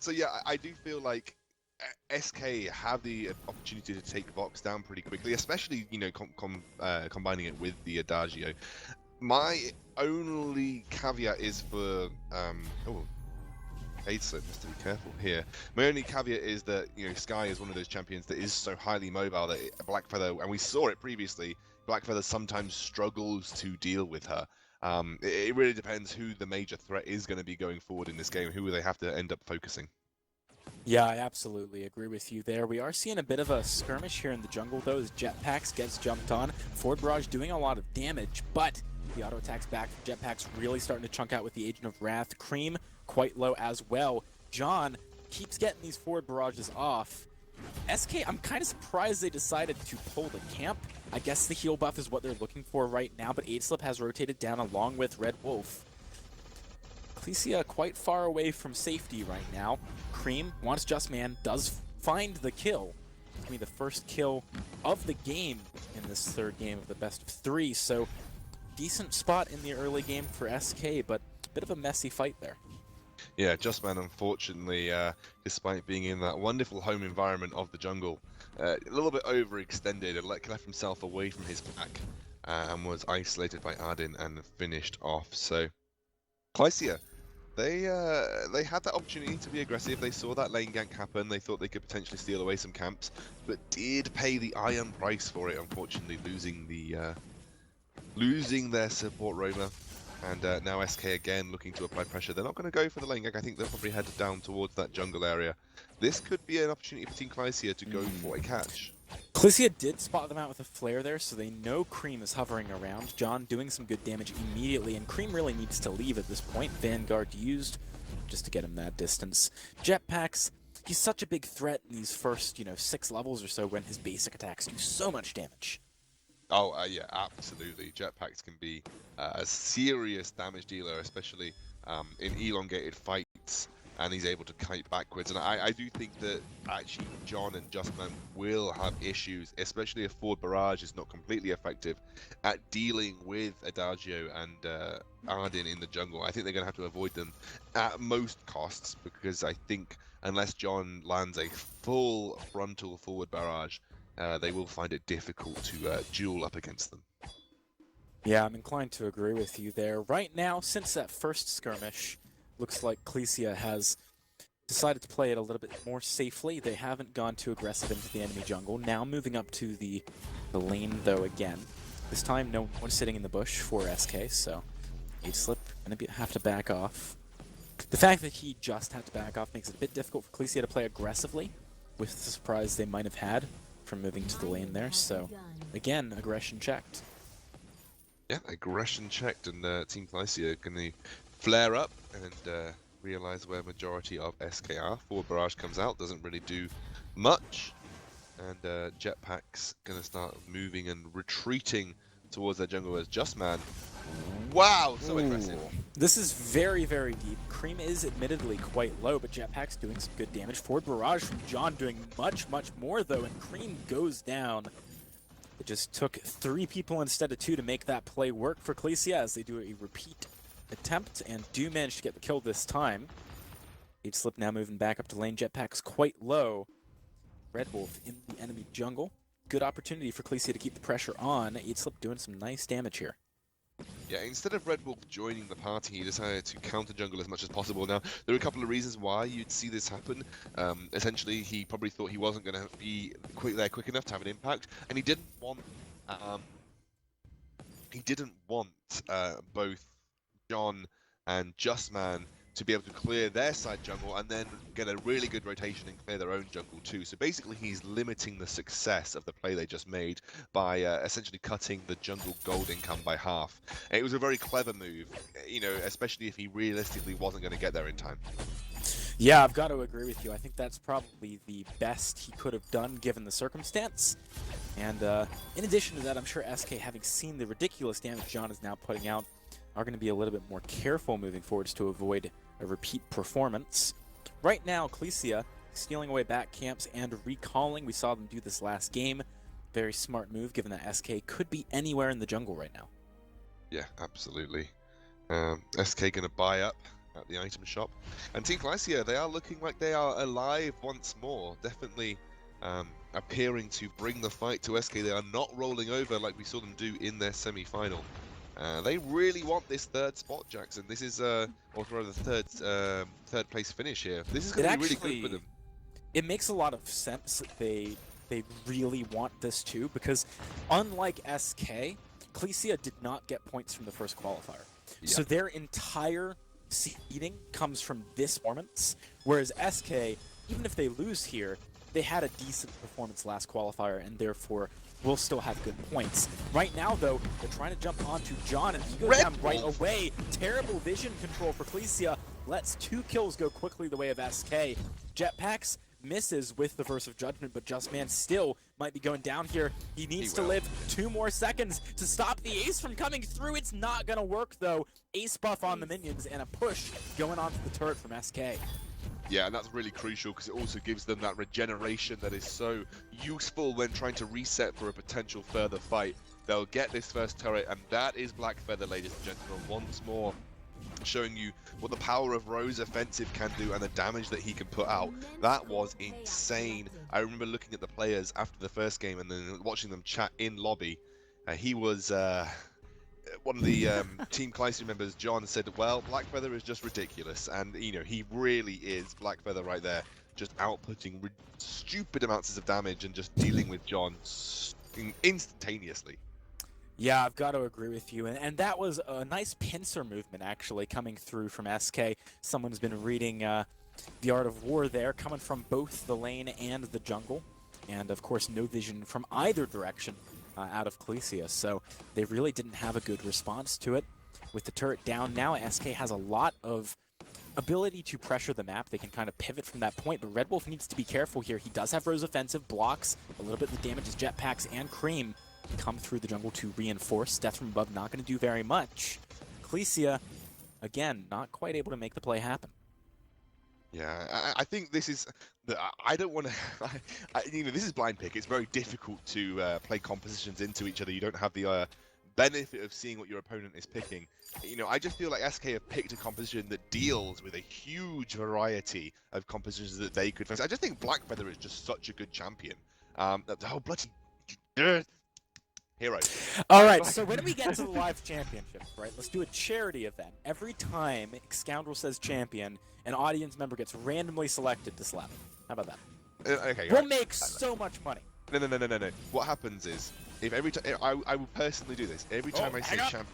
So yeah, I do feel like SK have the opportunity to take Vox down pretty quickly, especially combining it with the Adagio. My only caveat is for oh, Aidslip has to be careful here. My only caveat is that Sky is one of those champions that is so highly mobile that Blackfeather, and we saw it previously, Blackfeather sometimes struggles to deal with her. It really depends who the major threat is going to be going forward in this game, who they have to end up focusing. Yeah, I absolutely agree with you there. We are seeing a bit of a skirmish here in the jungle, though, as Jetpacks gets jumped on. Forward Barrage doing a lot of damage, but the auto attacks back. Jetpacks really starting to chunk out with the Agent of Wrath. Cream quite low as well. John keeps getting these forward barrages off. SK, I'm kind of surprised they decided to pull the camp. I guess the heal buff is what they're looking for right now, but Aidslip has rotated down along with Red Wolf. Clytia quite far away from safety right now. Cream, wants Just Man, does find the kill. It's going to be the first kill of the game in this third game of the best of three, so decent spot in the early game for SK, but a bit of a messy fight there. Yeah, Just Man, unfortunately, despite being in that wonderful home environment of the jungle, a little bit overextended and left himself away from his pack and was isolated by Ardyn and finished off. So, Clytia, they had that opportunity to be aggressive. They saw that lane gank happen. They thought they could potentially steal away some camps, but did pay the iron price for it. Unfortunately, losing their support roamer, and now SK again looking to apply pressure. They're not going to go for the lane gank. I think they'll probably head down towards that jungle area. This could be an opportunity for Team Clytia to go for a catch. Clytia did spot them out with a flare there, so they know Cream is hovering around. John doing some good damage immediately, and Cream really needs to leave at this point. Vanguard used just to get him that distance. Jetpacks, he's such a big threat in these first, 6 levels or so when his basic attacks do so much damage. Oh, yeah, absolutely. Jetpacks can be a serious damage dealer, especially in elongated fights, and he's able to kite backwards. And I do think that actually John and Justman will have issues, especially if forward barrage is not completely effective at dealing with Adagio and Ardyn in the jungle. I think they're going to have to avoid them at most costs, because I think unless John lands a full frontal forward barrage, they will find it difficult to duel up against them. Yeah, I'm inclined to agree with you there. Right now, since that first skirmish, looks like Clytia has decided to play it a little bit more safely. They haven't gone too aggressive into the enemy jungle. Now moving up to the lane, though, again. This time, no one's sitting in the bush for SK, so Aidslip going to have to back off. The fact that he just had to back off makes it a bit difficult for Clytia to play aggressively, with the surprise they might have had from moving to the lane there. So, again, aggression checked. Yeah, aggression checked, and Team Clytia going to flare up and realize where majority of SK are. Forward barrage comes out, doesn't really do much, and Jetpack's going to start moving and retreating towards their jungle as Just Man. Wow, so aggressive. This is very, very deep. Cream is admittedly quite low, but Jetpack's doing some good damage. Forward barrage from John doing much, much more, though, and Cream goes down. It just took 3 people instead of 2 to make that play work for Clytia as they do a repeat attempt and do manage to get the kill this time. Aidslip now moving back up to lane. Jetpack's quite low. Red Wolf in the enemy jungle. Good opportunity for Clytia to keep the pressure on. Aidslip doing some nice damage here. Yeah, instead of Red Wolf joining the party, he decided to counter jungle as much as possible. Now, there are a couple of reasons why you'd see this happen. Essentially, he probably thought he wasn't going to be quick enough to have an impact, and he didn't want both John and Justman to be able to clear their side jungle and then get a really good rotation and clear their own jungle too. So basically he's limiting the success of the play they just made by essentially cutting the jungle gold income by half. And it was a very clever move, especially if he realistically wasn't going to get there in time. Yeah, I've got to agree with you. I think that's probably the best he could have done given the circumstance. And in addition to that, I'm sure SK, having seen the ridiculous damage John is now putting out, are going to be a little bit more careful moving forwards to avoid a repeat performance. Right now, Clytia stealing away back camps and recalling. We saw them do this last game. Very smart move, given that SK could be anywhere in the jungle right now. Yeah, absolutely. SK going to buy up at the item shop. And Team Clytia, they are looking like they are alive once more. Definitely appearing to bring the fight to SK. They are not rolling over like we saw them do in their semi-final. They really want this third spot, Jackson. This is, or rather, third place finish here. This is going to be really good for them. It makes a lot of sense that they really want this too, because unlike SK, Clytia did not get points from the first qualifier. Yeah. So their entire seeding comes from this performance, whereas SK, even if they lose here, they had a decent performance last qualifier and therefore will still have good points. Right now, though, they're trying to jump onto John, and he goes down right away. Terrible vision control for Clytia. Lets 2 kills go quickly the way of SK. Jetpacks misses with the Verse of Judgment, but Just Man still might be going down here. He needs to live 2 more seconds to stop the ace from coming through. It's not going to work, though. Ace buff on the minions and a push going onto the turret from SK. Yeah, and that's really crucial because it also gives them that regeneration that is so useful when trying to reset for a potential further fight. They'll get this first turret, and that is Black Feather, ladies and gentlemen, once more showing you what the power of Rose offensive can do and the damage that he can put out. That was insane. I remember looking at the players after the first game and then watching them chat in lobby. He was... one of the Team Clytia members, John, said, well, Black Feather is just ridiculous. And, you know, he really is Black Feather right there, just outputting stupid amounts of damage and just dealing with John instantaneously. Yeah, I've got to agree with you. And that was a nice pincer movement, actually, coming through from SK. Someone's been reading The Art of War there, coming from both the lane and the jungle. And, of course, no vision from either direction out of Clytia, so they really didn't have a good response to it. With the turret down now, SK has a lot of ability to pressure the map. They can kind of pivot from that point, but Red Wolf needs to be careful here. He does have Rose offensive, blocks a little bit of the damage as Jetpacks and Cream come through the jungle to reinforce. Death from above not going to do very much. Clytia, again, not quite able to make the play happen. Yeah, I think this is... I don't want to... you know, this is blind pick. It's very difficult to play compositions into each other. You don't have the benefit of seeing what your opponent is picking. You know, I just feel like SK have picked a composition that deals with a huge variety of compositions that they could face. I just think Black Feather is just such a good champion. The whole bloody... hero. All right, so when we get to the live championship, right, let's do a charity event. Every time Scoundrel says champion, an audience member gets randomly selected to slap him. How about that? Okay, we'll make so much money. No. What happens is, if every time I will personally do this, every time I say champion.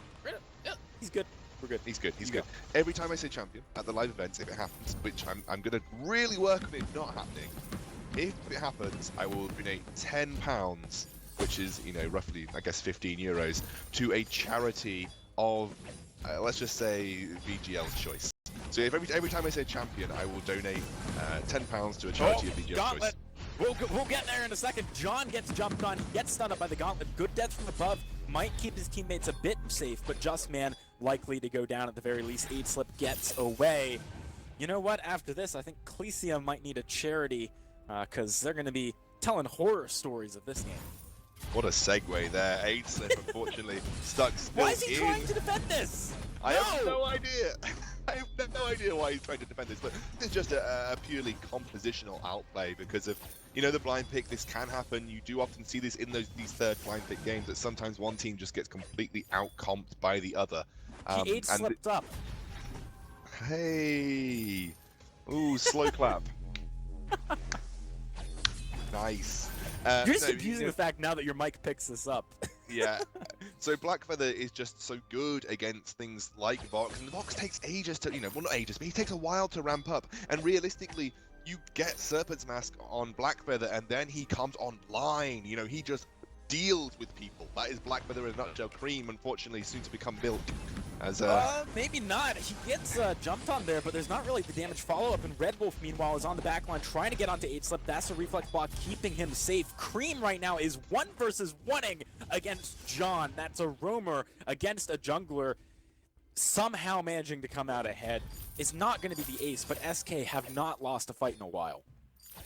He's good. We're good. He's good. Every time I say champion at the live events, if it happens, which I'm gonna really work on it not happening. If it happens, I will donate £10, which is, you know, roughly, I guess, 15 euros, to a charity of, let's just say, VGL's choice. So if every time I say champion, I will donate £10 to a charity of VGL's Gauntlet. choice. We'll get there in a second. John gets jumped on, gets stunned up by the Gauntlet. Good death from above. Might keep his teammates a bit safe, but Just Man likely to go down at the very least. 8-slip gets away. You know what? After this, I think Clytia might need a charity, because they're going to be telling horror stories of this game. What a segue there. 8-slip, unfortunately, stuck still. Why is he trying to defend this? I have no idea. I have no idea why he's trying to defend this, but it's just a purely compositional outplay because of, you know, the blind pick. This can happen. You do often see this in these third blind pick games, that sometimes one team just gets completely out-comped by the other. He 8-slipped up. Hey. Ooh, slow clap. Nice. You're just abusing the fact now that your mic picks this up. Yeah. So Black Feather is just so good against things like Vox, and Vox takes ages to, you know, well, not ages, but he takes a while to ramp up. And realistically, you get Serpent's Mask on Black Feather, and then he comes online. You know, he just deals with people. That is Black Feather in a nutshell. Cream, unfortunately, soon to become Milk. As maybe not. He gets jumped on there, but there's not really the damage follow-up. And Red Wolf, meanwhile, is on the back line trying to get onto 8-slip. That's a reflex block, keeping him safe. Cream right now is 1 versus 1ing against John. That's a roamer against a jungler. Somehow managing to come out ahead. It's not going to be the ace, but SK have not lost a fight in a while.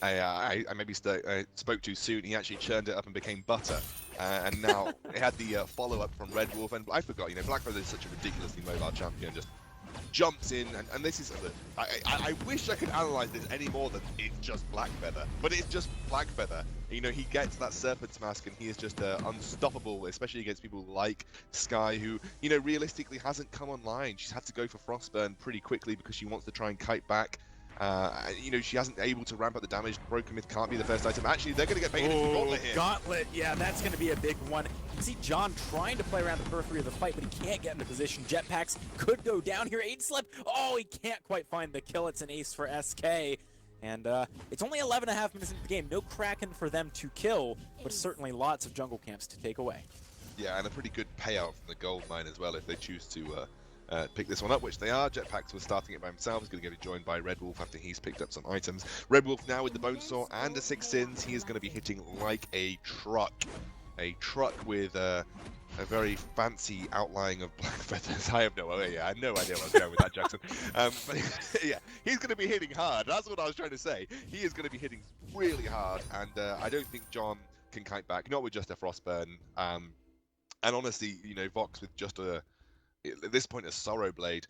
I maybe spoke too soon. He actually churned it up and became butter. And now it had the follow-up from Red Wolf. And I forgot, you know, Black Feather is such a ridiculously mobile champion. Just jumps in, and this is, I wish I could analyze this any more than it's just Blackfeather, but it's just Blackfeather. You know, he gets that Serpent's Mask, and he is just unstoppable, especially against people like Sky, who, you know, realistically hasn't come online. She's had to go for Frostburn pretty quickly because she wants to try and kite back. You know, she hasn't able to ramp up the damage. Broken Myth can't be the first item. Actually, they're going to get baited into Gauntlet here. Gauntlet, yeah, that's going to be a big one. You see John trying to play around the periphery of the fight, but he can't get into position. Jetpacks could go down here. 8 slip. Oh, he can't quite find the kill. It's an ace for SK. And it's only 11.5 minutes into the game. No Kraken for them to kill, but certainly lots of jungle camps to take away. Yeah, and a pretty good payout from the gold mine as well if they choose to pick this one up, which they are. Jetpacks was starting it by himself. He's going to get joined by Red Wolf after he's picked up some items. Red Wolf now with the Bone Saw and the 6 Sins. He is going to be hitting like a truck. A truck with a very fancy outlining of black feathers. I have no idea. I have no idea where I was going with that, Jackson. But yeah, he's going to be hitting hard. That's what I was trying to say. He is going to be hitting really hard, and I don't think John can kite back, not with just a Frostburn. And honestly, you know, Vox with just at this point a Sorrow Blade,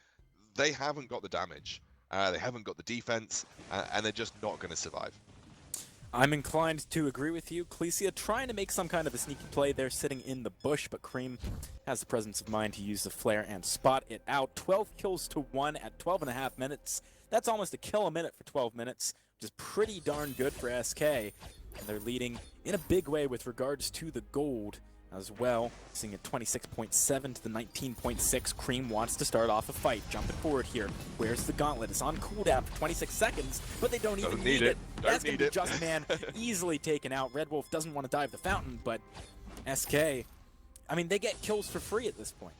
they haven't got the damage, they haven't got the defense, and they're just not going to survive. I'm inclined to agree with you. Clytia trying to make some kind of a sneaky play there, sitting in the bush, but Cream has the presence of mind to use the flare and spot it out. 12 kills to 1 at 12.5 minutes. That's almost a kill a minute for 12 minutes, which is pretty darn good for SK. And they're leading in a big way with regards to the gold as well, seeing at 26.7 to the 19.6. Cream wants to start off a fight. Jumping forward here. Where's the gauntlet? It's on cooldown for 26 seconds, but they don't even need it. That's going to be Just Man easily taken out. Red Wolf doesn't want to dive the fountain, but SK, I mean, they get kills for free at this point.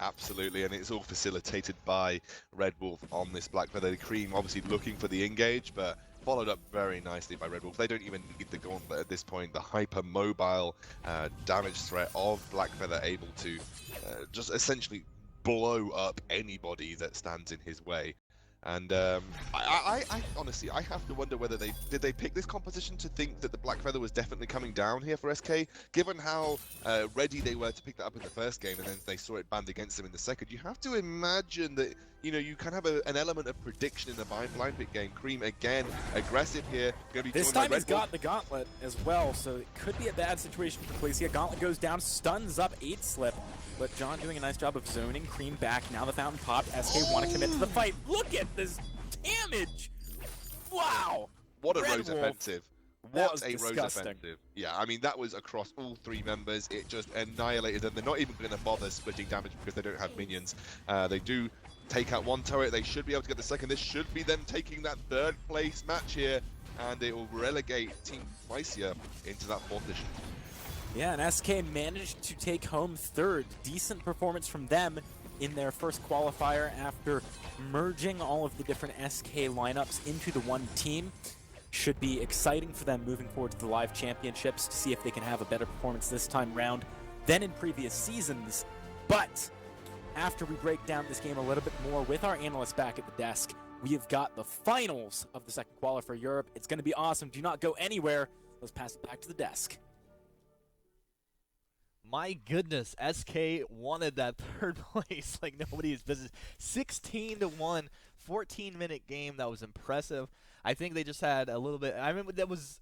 Absolutely, and it's all facilitated by Red Wolf on this Blackfeather. Cream obviously looking for the engage, but followed up very nicely by Red Wolf. They don't even need the gauntlet at this point. The hyper-mobile damage threat of Blackfeather able to just essentially blow up anybody that stands in his way. And I honestly, I have to wonder whether did they pick this composition to think that the Blackfeather was definitely coming down here for SK, given how ready they were to pick that up in the first game, and then they saw it banned against them in the second. You have to imagine that, you know, you can have an element of prediction in the blind pick game. Cream again, aggressive here. This time he's got the gauntlet as well, so it could be a bad situation for Clytia. Gauntlet goes down, stuns up 8 slip. But John doing a nice job of zoning. Cream back. Now the fountain popped. SK want to commit to the fight. Look at this damage! Wow! What a Rose offensive. What a disgusting. Rose offensive. Yeah, I mean, that was across all 3 members. It just annihilated them. They're not even going to bother splitting damage because they don't have minions. They do take out 1 turret. They should be able to get the second. This should be them taking that 3rd place match here. And it will relegate Team Clytia into that 4th position. Yeah, and SK managed to take home 3rd. Decent performance from them in their first qualifier after merging all of the different SK lineups into the one team. Should be exciting for them moving forward to the live championships to see if they can have a better performance this time round than in previous seasons. But after we break down this game a little bit more with our analysts back at the desk, we have got the finals of the second qualifier Europe. It's going to be awesome. Do not go anywhere. Let's pass it back to the desk. My goodness, SK wanted that 3rd place like nobody's business. 16-1, 14-minute game. That was impressive. I think they just had a little bit. I remember that was